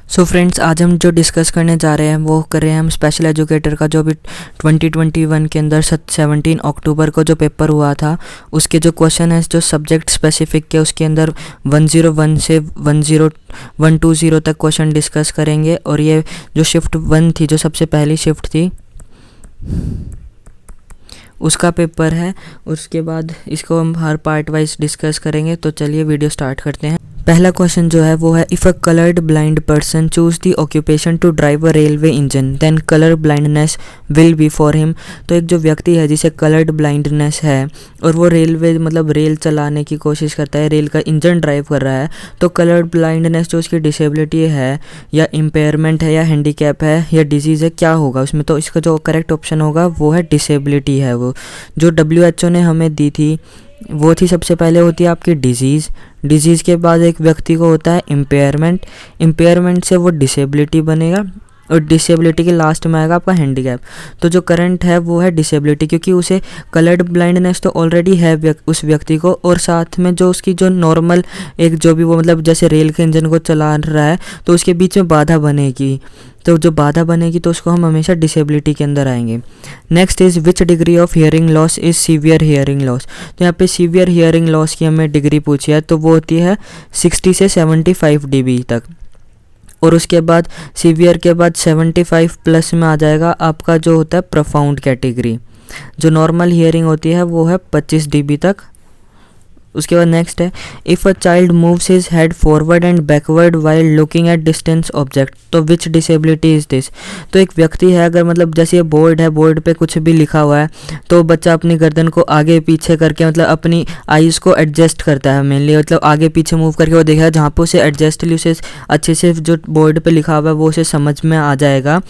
So friends, आज हम जो डिस्कस करने जा रहे हैं वो कर रहे हैं हम स्पेशल एजुकेटर का जो भी 2021 के अंदर 17 अक्टूबर को जो पेपर हुआ था उसके जो क्वेश्चन है जो सब्जेक्ट स्पेसिफिक के उसके अंदर 101 से 120 तक क्वेश्चन डिस्कस करेंगे। और ये जो शिफ्ट 1 थी, जो सबसे पहली शिफ्ट थी, उसका पेपर है। उसके बाद इसको हम हर पार्ट वाइज डिस्कस करेंगे। तो चलिए वीडियो स्टार्ट करते हैं। पहला क्वेश्चन जो है वो है, if a coloured blind person choose the occupation to drive a railway engine then colour blindness will be for him. तो एक जो व्यक्ति है जिसे कलर्ड ब्लाइंडनेस है और वो रेलवे मतलब रेल चलाने की कोशिश करता है, रेल का इंजन ड्राइव कर रहा है, तो कलर्ड ब्लाइंडनेस जो उसकी डिसेबिलिटी है या इम्पेयरमेंट है या हैंडीकैप है या डिजीज़ है, क्या होगा उसमें? तो इसका जो करेक्ट ऑप्शन होगा वो है डिसेबिलिटी है। वो जो WHO ने हमें दी थी वो थी, सबसे पहले होती है आपकी डिजीज़ के बाद एक व्यक्ति को होता है इम्पेयरमेंट से वो डिसेबिलिटी बनेगा और डिसेबिलिटी के लास्ट में आएगा आपका हैंडीकैप। तो जो करंट है वो है डिसेबिलिटी, क्योंकि उसे कलर्ड ब्लाइंडनेस तो ऑलरेडी है उस व्यक्ति को, और साथ में जो उसकी जो नॉर्मल एक जो भी वो मतलब जैसे रेल के इंजन को चला रहा है तो उसके बीच में बाधा बनेगी, तो जो बाधा बनेगी तो उसको हम हमेशा डिसेबिलिटी के अंदर आएंगे। Next is which degree of hearing loss is severe hearing loss. तो यहाँ पे सीवियर हियरिंग लॉस की हमें डिग्री पूछी है, तो वो होती है 60 से 75 dB तक। और उसके बाद सीवियर के बाद 75 प्लस में आ जाएगा आपका जो होता है प्रोफाउंड कैटेगरी। जो नॉर्मल हियरिंग होती है वो है 25 dB तक। उसके बाद नेक्स्ट है, if a child moves his head forward and backward while looking at distance object तो विच डिसेबिलिटी इज़ दिस। तो एक व्यक्ति है, अगर मतलब जैसे ये बोर्ड है, बोर्ड पे कुछ भी लिखा हुआ है तो बच्चा अपनी गर्दन को आगे पीछे करके मतलब अपनी आईज़ को एडजस्ट करता है मेनली, मतलब आगे पीछे मूव करके वो देखा जहाँ पे उसे एडजस्टली उसे अच्छे से जो बोर्ड पे लिखा हुआ है वो उसे समझ में आ जाएगा।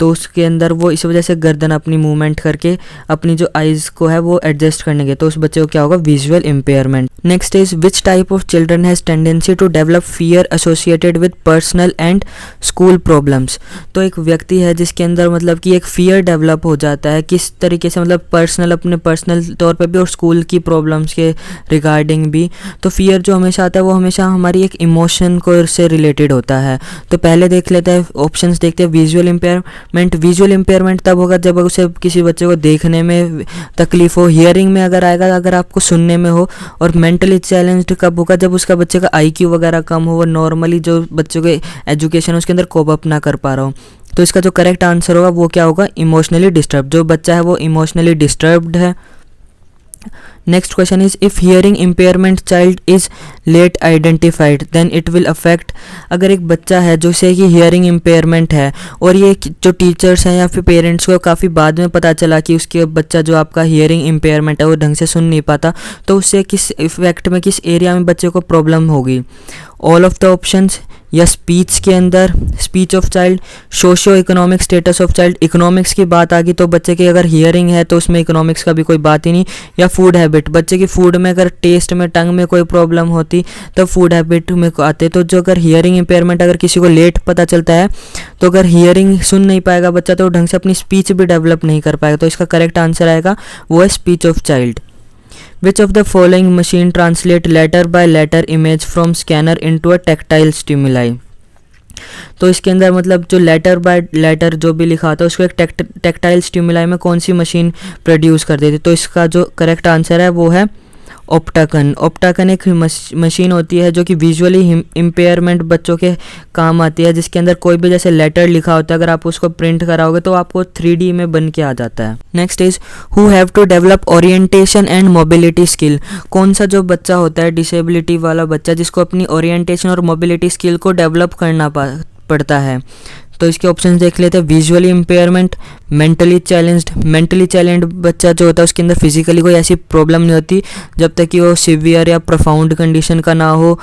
तो उसके अंदर वो इस वजह से गर्दन अपनी मूवमेंट करके अपनी जो आईज़ को है वो एडजस्ट करने के, तो उस बच्चे को क्या होगा? Visual impairment. Next is, which type of children has tendency to develop fear associated with personal and school problems। तो एक व्यक्ति है जिसके अंदर मतलब कि एक फियर डेवलप हो जाता है, किस तरीके से मतलब पर्सनल, अपने पर्सनल तौर पे भी और स्कूल की प्रॉब्लम्स के रिगार्डिंग भी। तो फियर जो हमेशा आता है वो हमेशा हमारी एक इमोशन को से रिलेटेड होता है। तो पहले देख लेते हैं, ऑप्शंस देखते हैं। विजुअल इम्पेयरमेंट, विजुअल इम्पेयरमेंट तब होगा जब उसे किसी बच्चे को देखने में तकलीफ हो। हियरिंग में अगर आएगा अगर आपको सुनने में हो। और मेंटली चैलेंज्ड कब होगा? जब उसका बच्चे का IQ वगैरह कम हो, वो नॉर्मली जो बच्चों के एजुकेशन उसके अंदर कोप अप ना कर पा रहा हो। तो इसका जो करेक्ट आंसर होगा वो क्या होगा? Emotionally disturb. जो बच्चा है वो इमोशनली डिस्टर्ब्ड है। Next question is, if hearing impairment child is late identified then it will affect. अगर एक बच्चा है जो से कि हियरिंग इम्पेयरमेंट है और ये जो टीचर्स हैं या फिर पेरेंट्स को काफ़ी बाद में पता चला कि उसके बच्चा जो आपका हियरिंग इम्पेयरमेंट है वो ढंग से सुन नहीं पाता, तो उससे किस इफेक्ट में, किस एरिया में बच्चे को प्रॉब्लम होगी? ऑल ऑफ द ऑप्शंस, या स्पीच के अंदर, speech of child, socio economic status of child. Economics की बात आ गई तो बच्चे की अगर हियरिंग है तो उसमें इकोनॉमिक्स का भी कोई बात ही नहीं। या फूड हैबिट, बच्चे की फूड में अगर टेस्ट में, टंग में कोई प्रॉब्लम होती तो फूड हैबिट में आते। तो जो अगर हियरिंग इम्पेयरमेंट अगर किसी को लेट पता चलता है तो अगर हियरिंग सुन नहीं पाएगा बच्चा तो ढंग से अपनी स्पीच भी डेवलप नहीं कर पाएगा। तो इसका करेक्ट आंसर आएगा वो है speech of child. Which of the following machine translate letter by letter image from scanner into a tactile stimuli। तो इसके अंदर मतलब जो लेटर बाय लेटर जो भी लिखा था उसको एक टैक्टाइल स्टिमुलाई में कौन सी मशीन प्रोड्यूस कर देती? तो इसका जो करेक्ट आंसर है वो है ऑप्टाकन एक मशीन होती है जो कि विजुअली इम्पेयरमेंट बच्चों के काम आती है, जिसके अंदर कोई भी जैसे लेटर लिखा होता है अगर आप उसको प्रिंट कराओगे तो आपको 3D में बन के आ जाता है। Next is, who have to develop orientation and mobility skill. कौन सा जो बच्चा होता है डिसेबिलिटी वाला बच्चा जिसको अपनी ओरिएंटेशन और मोबिलिटी स्किल को डेवलप करना पड़ता है? तो इसके ऑप्शंस देख लेते हैं। विजुअली इम्पेयरमेंट, मेंटली चैलेंज्ड बच्चा जो होता है उसके अंदर फिजिकली कोई ऐसी प्रॉब्लम नहीं होती जब तक कि वो सीवियर या प्रोफाउंड कंडीशन का ना हो।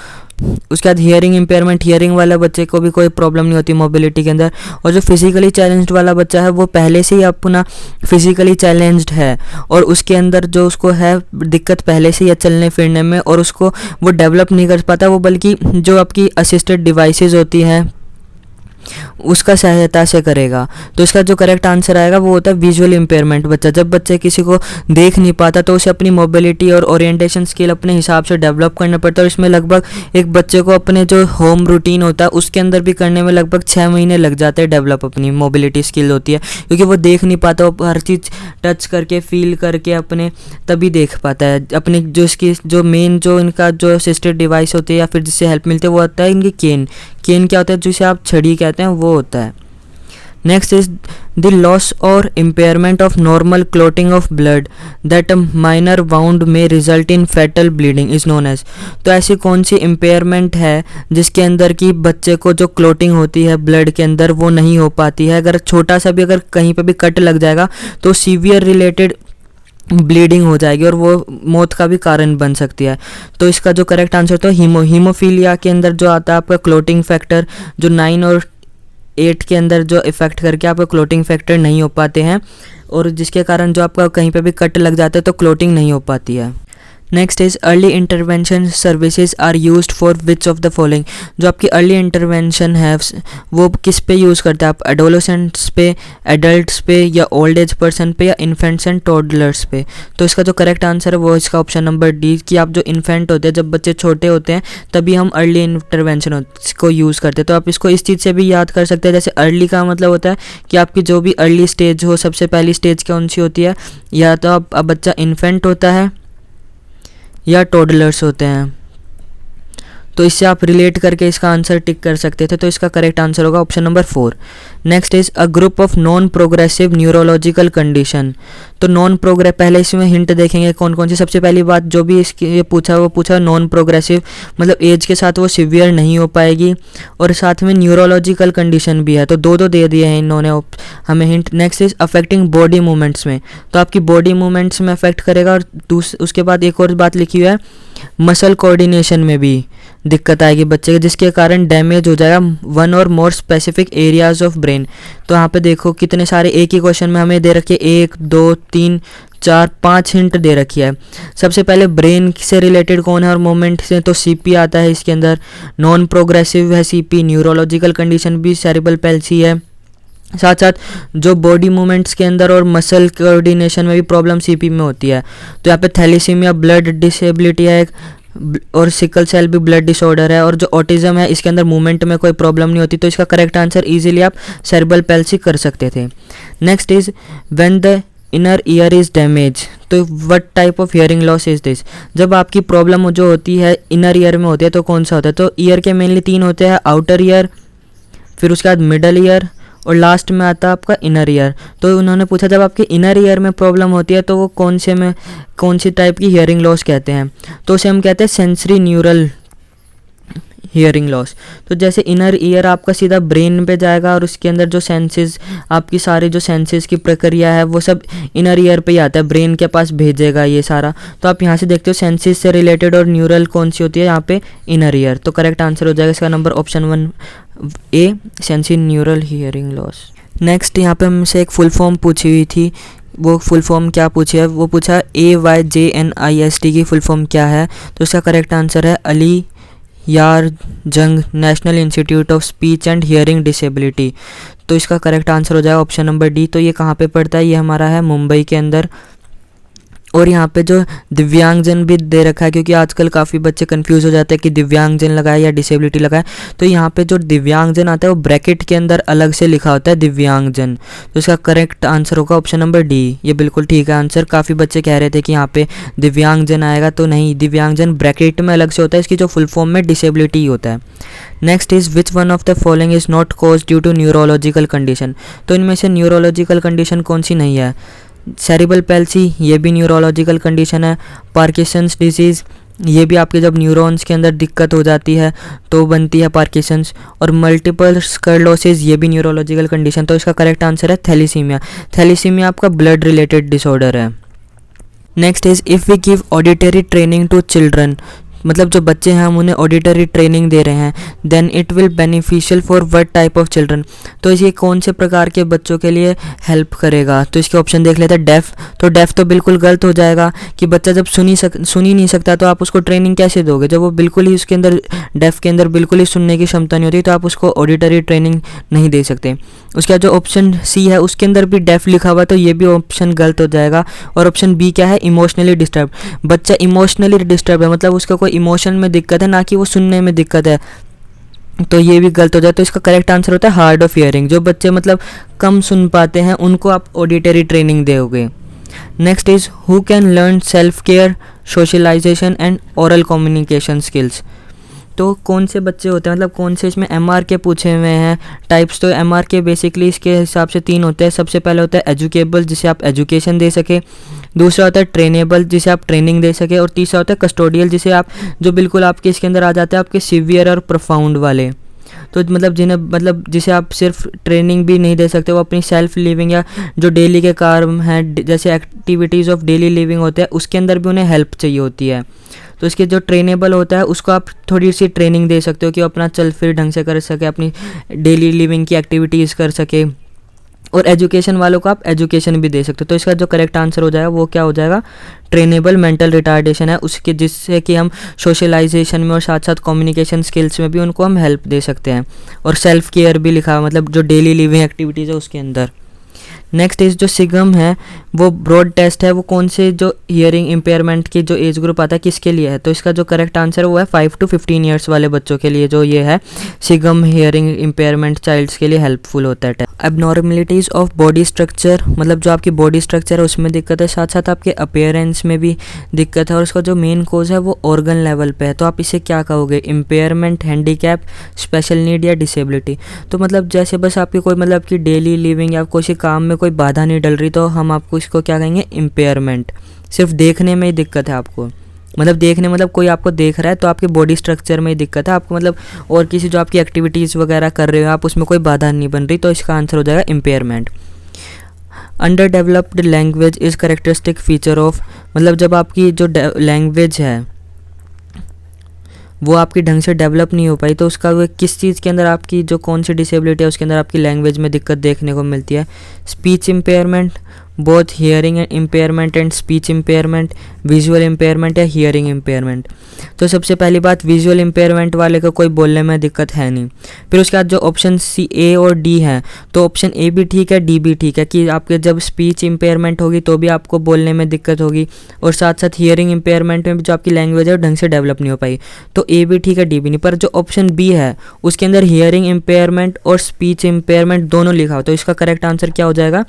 उसके बाद हियरिंग इम्पेयरमेंट, हियरिंग वाला बच्चे को भी कोई प्रॉब्लम नहीं होती मोबिलिटी के अंदर। और जो फिजिकली चैलेंज्ड वाला बच्चा है वो पहले से ही अपना फिजिकली चैलेंज्ड है और उसके अंदर जो उसको है दिक्कत पहले से ही है चलने फिरने में, और उसको वो डेवलप नहीं कर पाता वो, बल्कि जो आपकी असिस्टेड डिवाइसेस होती हैं उसका सहायता से करेगा। तो इसका जो करेक्ट आंसर आएगा वो होता है विजुअल इम्पेयरमेंट बच्चा। जब बच्चे किसी को देख नहीं पाता तो उसे अपनी मोबिलिटी और ओरिएंटेशन स्किल अपने हिसाब से डेवलप करना पड़ता है, और इसमें लगभग एक बच्चे को अपने जो होम रूटीन होता है उसके अंदर भी करने में लगभग 6 महीने लग जाते हैं डेवलप अपनी मोबिलिटी स्किल होती है, क्योंकि वो देख नहीं पाता, वो हर चीज़ टच करके फील करके अपने तभी देख पाता है। अपने जो इसकी जो मेन जो इनका जो असिस्टेड डिवाइस होती है या फिर जिससे हेल्प मिलती है वो होता है इनकी केन। केन क्या होता है, जिसे आप छड़ी कहते हैं, वो होता है। नेक्स्ट इज द लॉस और impairment of normal clotting of blood that a minor wound में result in fatal bleeding is known as. तो ऐसी कौन सी इम्पेयरमेंट है जिसके अंदर की बच्चे को जो क्लॉटिंग होती है ब्लड के अंदर वो नहीं हो पाती है। अगर छोटा सा भी अगर कहीं पे भी कट लग जाएगा तो सीवियर रिलेटेड ब्लीडिंग हो जाएगी और वो मौत का भी कारण बन सकती है। तो इसका जो करेक्ट आंसर तो हीमोफीलिया के अंदर जो आता है आपका क्लॉटिंग फैक्टर जो 9 और 8 के अंदर जो इफेक्ट करके आपका क्लॉटिंग फैक्टर नहीं हो पाते हैं, और जिसके कारण जो आपका कहीं पे भी कट लग जाता है तो क्लॉटिंग नहीं हो पाती है। Next is early intervention services are used for which of the following. जो आपकी अर्ली इंटरवेंशन है वो किस पे यूज़ करते हैं आप, एडोलेसेंट्स पे, एडल्ट्स पे, या ओल्ड एज पर्सन पे, या इन्फेंट्स एंड टोडलर्स पे। तो इसका जो करेक्ट आंसर है वो इसका ऑप्शन नंबर डी, कि आप जो इन्फेंट होते हैं जब बच्चे छोटे होते हैं तभी हम अर्ली इंटरवेंशन को यूज़ करते हैं। तो आप इसको इस चीज़ से भी याद कर सकते हैं, जैसे अर्ली का मतलब होता है कि आपकी जो भी अर्ली स्टेज हो, सबसे पहली स्टेज कौन सी होती है, या तो आप बच्चा इन्फेंट होता है या टोडलर्स होते हैं। तो इससे आप रिलेट करके इसका आंसर टिक कर सकते थे। तो इसका करेक्ट आंसर होगा option number 4। Next is a group of non progressive neurological condition. तो नॉन प्रोग्रेस, पहले इसमें हिंट देखेंगे कौन कौन सी। सबसे पहली बात जो भी इसकी ये पूछा वो पूछा नॉन प्रोग्रेसिव, मतलब एज के साथ वो सिवियर नहीं हो पाएगी, और साथ में न्यूरोलॉजिकल कंडीशन भी है। तो दो दे दिए हैं इन्होंने हमें hint. Next is affecting body movements में, तो आपकी बॉडी मूवमेंट्स में अफेक्ट करेगा। और उसके बाद एक और बात लिखी हुई है मसल कोऑर्डिनेशन में भी दिक्कत आएगी बच्चे के, जिसके कारण डैमेज हो जाएगा 1 और more specific areas of brain. तो यहाँ पे देखो कितने सारे एक ही क्वेश्चन में हमें दे रखे 1 2 3 4 5 हिंट दे रखी है। सबसे पहले ब्रेन से रिलेटेड कौन है और मोमेंट से, तो सीपी आता है इसके अंदर। नॉन प्रोग्रेसिव है सीपी, न्यूरोलॉजिकल कंडीशन भी सेरिब्रल पैल्सी है, साथ साथ जो बॉडी मूवमेंट्स के अंदर और मसल कोऑर्डिनेशन में भी प्रॉब्लम सीपी में होती है। तो यहाँ पे थैलेसीमिया ब्लड डिसेबिलिटी है और सिकल सेल भी ब्लड डिसऑर्डर है, और जो ऑटिज्म है इसके अंदर मूवमेंट में कोई प्रॉब्लम नहीं होती। तो इसका करेक्ट आंसर इजीली आप सेरिब्रल पैल्सी कर सकते थे। Next is when the inner ear is damage, तो what type of hearing loss is this. जब आपकी प्रॉब्लम जो होती है इनर ईयर में होती है तो कौन सा होता है, तो ईयर के मेनली 3 होते हैं, आउटर ईयर, फिर उसके बाद मिडल ईयर, और लास्ट में आता है आपका इनर ईयर। तो उन्होंने पूछा जब आपके इनर ईयर में प्रॉब्लम होती है तो वो कौन सी टाइप की हियरिंग लॉस कहते हैं, तो उसे हम कहते हैं सेंसरी न्यूरल हियरिंग लॉस। तो जैसे इनर ईयर आपका सीधा ब्रेन पे जाएगा और उसके अंदर जो सेंसेस, आपकी सारी जो सेंसेस की प्रक्रिया है वो सब इनर ईयर पे ही आता है, ब्रेन के पास भेजेगा ये सारा। तो आप यहाँ से देखते हो सेंसेस से रिलेटेड और न्यूरल कौन सी होती है यहाँ पे, इनर ईयर। तो करेक्ट आंसर हो जाएगा इसका number option 1 A, sensory neural hearing loss. Next यहाँ पे हमसे एक फुल फॉर्म पूछी हुई थी, वो फुल फॉर्म क्या पूछी है, वो पूछा AYJNIST की फुल फॉर्म क्या है। तो इसका करेक्ट आंसर है अली यार जंग national institute of speech and hearing disability. तो इसका करेक्ट आंसर हो जाएगा ऑप्शन नंबर डी। तो ये कहाँ पे पड़ता है, ये हमारा है मुंबई के अंदर। और यहाँ पे जो दिव्यांगजन भी दे रखा है, क्योंकि आजकल काफ़ी बच्चे कंफ्यूज हो जाते हैं कि दिव्यांगजन लगाए या डिसेबिलिटी लगाए। तो यहाँ पे जो दिव्यांगजन आता है वो ब्रैकेट के अंदर अलग से लिखा होता है दिव्यांगजन। तो इसका करेक्ट आंसर होगा ऑप्शन नंबर डी। ये बिल्कुल ठीक है आंसर। काफ़ी बच्चे कह रहे थे कि यहाँ पे दिव्यांगजन आएगा, तो नहीं, दिव्यांगजन ब्रैकेट में अलग से होता है, इसकी जो फुल फॉर्म में डिसेबिलिटी होता है। Next is which one of the following is not cause due to neurological condition. तो इनमें से न्यूरोलॉजिकल कंडीशन कौन सी नहीं है, सेरिब्रल पैल्सी ये भी न्यूरोलॉजिकल कंडीशन है, पार्किंसंस डिजीज़ ये भी आपके जब न्यूरॉन्स के अंदर दिक्कत हो जाती है तो बनती है पार्किंसंस, और मल्टीपल स्क्लेरोसिस ये भी न्यूरोलॉजिकल कंडीशन। तो इसका करेक्ट आंसर है थैलेसीमिया। थैलेसीमिया आपका ब्लड रिलेटेड डिसऑर्डर है। Next is if we give auditory training to children, मतलब जो बच्चे हैं हम उन्हें ऑडिटरी ट्रेनिंग दे रहे हैं, then it will beneficial for what type of children, तो ये कौन से प्रकार के बच्चों के लिए हेल्प करेगा। तो इसके ऑप्शन देख लेते हैं। डेफ, तो डेफ तो बिल्कुल गलत हो जाएगा कि बच्चा जब सुन ही नहीं सकता तो आप उसको ट्रेनिंग कैसे दोगे, जब वो बिल्कुल ही उसके अंदर डेफ के अंदर बिल्कुल ही सुनने की क्षमता नहीं होती तो आप उसको ऑडिटरी ट्रेनिंग नहीं दे सकते। उसका जो ऑप्शन सी है उसके अंदर भी डेफ लिखा हुआ तो ये भी ऑप्शन गलत हो जाएगा। और ऑप्शन बी क्या है, इमोशनली डिस्टर्ब, बच्चा इमोशनली डिस्टर्ब है, मतलब उसका कोई इमोशन में दिक्कत है ना कि वो सुनने में दिक्कत है, तो ये भी गलत हो जाए। तो इसका करेक्ट आंसर होता है हार्ड ऑफ हियरिंग, जो बच्चे मतलब कम सुन पाते हैं उनको आप ऑडिटरी ट्रेनिंग दोगे। Next is who can learn self care, socialisation and oral communication skills, तो कौन से बच्चे होते हैं, मतलब कौन से इसमें एमआर के पूछे हुए हैं टाइप्स। तो एमआर के बेसिकली इसके हिसाब से 3 होते हैं। सबसे पहले होता है एजुकेबल, जिसे आप एजुकेशन दे सके, दूसरा होता है ट्रेनेबल, जिसे आप ट्रेनिंग दे सके, और तीसरा होता है कस्टोडियल, जिसे आप जो बिल्कुल आपके इसके अंदर आ जाते हैं आपके सीवियर और प्रोफाउंड वाले, तो मतलब जिन्हें मतलब जिसे आप सिर्फ ट्रेनिंग भी नहीं दे सकते, वो अपनी सेल्फ लिविंग या जो डेली के काम हैं जैसे एक्टिविटीज़ ऑफ डेली लिविंग होते हैं उसके अंदर भी उन्हें हेल्प चाहिए होती है। तो इसके जो ट्रेनेबल होता है उसको आप थोड़ी सी ट्रेनिंग दे सकते हो कि वो अपना चल फिर ढंग से कर सके, अपनी डेली लिविंग की एक्टिविटीज़ कर सके, और एजुकेशन वालों को आप एजुकेशन भी दे सकते हो। तो इसका जो करेक्ट आंसर हो जाएगा वो क्या हो जाएगा, ट्रेनेबल मेंटल रिटार्डेशन है उसके, जिससे कि हम सोशलाइजेशन में और साथ साथ कम्युनिकेशन स्किल्स में भी उनको हम हेल्प दे सकते हैं। और सेल्फ केयर भी लिखा हुआ, मतलब जो डेली लिविंग एक्टिविटीज़ है उसके अंदर। नेक्स्ट इज जो सिगम है वो ब्रॉड टेस्ट है, वो कौन से जो हियरिंग इम्पेयरमेंट की जो एज ग्रुप आता है किसके लिए है। तो इसका जो करेक्ट आंसर है वो है 5 to 15 ईयर्स वाले बच्चों के लिए जो ये है सिगम हियरिंग इम्पेयरमेंट चाइल्ड्स के लिए हेल्पफुल होता है। एबनॉर्मलिटीज़ ऑफ बॉडी स्ट्रक्चर, मतलब जो आपकी बॉडी स्ट्रक्चर है उसमें दिक्कत है, साथ साथ आपके अपीयरेंस में भी दिक्कत है, और उसका जो मेन कोज है वो ऑर्गन लेवल पे है। तो आप इसे क्या कहोगे, इम्पेयरमेंट, हैंडीकैप, स्पेशल नीड या डिसेबिलिटी। तो मतलब जैसे बस आपकी कोई मतलब कि डेली लिविंग या किसी काम में कोई बाधा नहीं डल रही तो हम आपको इसको क्या कहेंगे, इम्पेयरमेंट। सिर्फ देखने में ही दिक्कत है आपको, मतलब देखने मतलब कोई आपको देख रहा है तो आपके बॉडी स्ट्रक्चर में ही दिक्कत है आपको, मतलब और किसी जो आपकी एक्टिविटीज़ वगैरह कर रहे हो आप उसमें कोई बाधा नहीं बन रही, तो इसका आंसर हो जाएगा impairment. Under developed language is characteristic feature of, मतलब जब आपकी जो लैंग्वेज है वो आपकी ढंग से डेवलप नहीं हो पाई तो उसका वो किस चीज़ के अंदर आपकी जो कौन सी डिसेबिलिटी है उसके अंदर आपकी लैंग्वेज में दिक्कत देखने को मिलती है। Speech impairment, both hearing impairment and speech impairment, visual impairment या हियरिंग इम्पेयरमेंट। तो सबसे पहली बात, विजुअल इम्पेयरमेंट वाले को कोई बोलने में दिक्कत है नहीं। फिर उसके बाद जो ऑप्शन सी, ए और डी हैं, तो ऑप्शन ए भी ठीक है, डी भी ठीक है कि आपके जब स्पीच इम्पेयरमेंट होगी तो भी आपको बोलने में दिक्कत होगी, और साथ साथ हियरिंग इम्पेयरमेंट में भी जो आपकी लैंग्वेज है वो ढंग से डेवलप नहीं हो पाई, तो ए भी ठीक है, डी भी नहीं। पर जो ऑप्शन बी है उसके अंदर हियरिंग इम्पेयरमेंट और स्पीच इम्पेयरमेंट दोनों लिखा हो, तो इसका करेक्ट आंसर क्या हो जाएगा,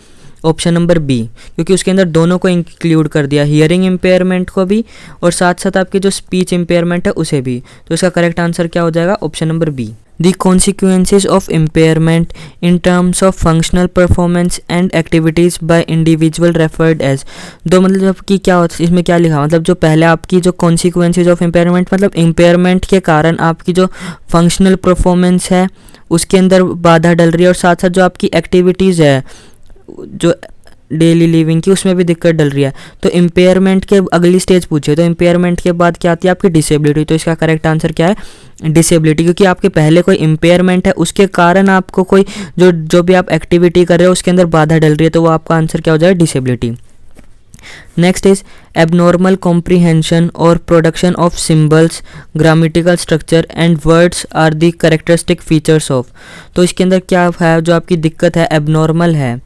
ऑप्शन नंबर बी, क्योंकि उसके अंदर दोनों को इंक्लूड कर दिया, हियरिंग इम्पेयरमेंट को भी और साथ साथ आपकी जो स्पीच इम्पेयरमेंट है उसे भी। तो इसका करेक्ट आंसर क्या हो जाएगा, option number B. The consequences of impairment in terms of functional performance and activities by individual referred as, दो मतलब कि क्या होता है इसमें क्या लिखा, मतलब जो पहले आपकी जो कॉन्सिक्वेंसेज ऑफ इम्पेयरमेंट मतलब इम्पेयरमेंट के कारण आपकी जो फंक्शनल परफॉर्मेंस है उसके अंदर बाधा डल रही है, और साथ साथ जो आपकी एक्टिविटीज़ है जो डेली लिविंग की उसमें भी दिक्कत डल रही है। तो इम्पेयरमेंट के अगली स्टेज पूछे तो इम्पेयरमेंट के बाद क्या आती है आपकी डिसेबिलिटी, तो इसका करेक्ट आंसर क्या है, डिसेबिलिटी, क्योंकि आपके पहले कोई इम्पेयरमेंट है उसके कारण आपको कोई जो भी आप एक्टिविटी कर रहे हो उसके अंदर बाधा डल रही है, तो वो आपका आंसर क्या हो जाएगा, disability. Next is abnormal comprehension और production of symbols, grammatical structure and words are the characteristic features of. तो इसके अंदर क्या है जो आपकी दिक्कत है, एबनॉर्मल है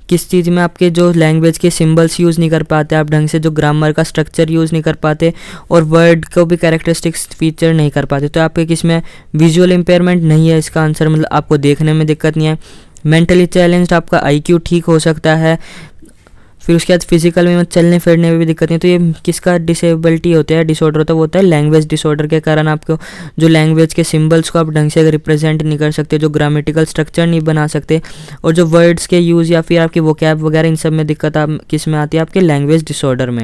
किस चीज़ में, आपके जो लैंग्वेज के सिंबल्स यूज़ नहीं कर पाते आप ढंग से, जो ग्रामर का स्ट्रक्चर यूज़ नहीं कर पाते, और वर्ड को भी कैरेक्टरिस्टिक्स फीचर नहीं कर पाते। तो आपके किसमें विजुअल इम्पेयरमेंट नहीं है इसका आंसर, मतलब आपको देखने में दिक्कत नहीं है। मेंटली चैलेंज्ड, आपका IQ ठीक हो सकता है। फिर उसके बाद फिजिकल में चलने फिरने में भी दिक्कत नहीं। तो ये किसका डिसेबिलिटी होता है, डिसऑर्डर होता है, वो होता है लैंग्वेज डिसऑर्डर के कारण आपको जो लैंग्वेज के सिंबल्स को आप ढंग से रिप्रेजेंट नहीं कर सकते, जो ग्रामेटिकल स्ट्रक्चर नहीं बना सकते, और जो वर्ड्स के यूज़ या फिर आपकी वोकैब वगैरह इन सब में दिक्कत आप किस में आती है, आपके लैंग्वेज डिसऑर्डर में।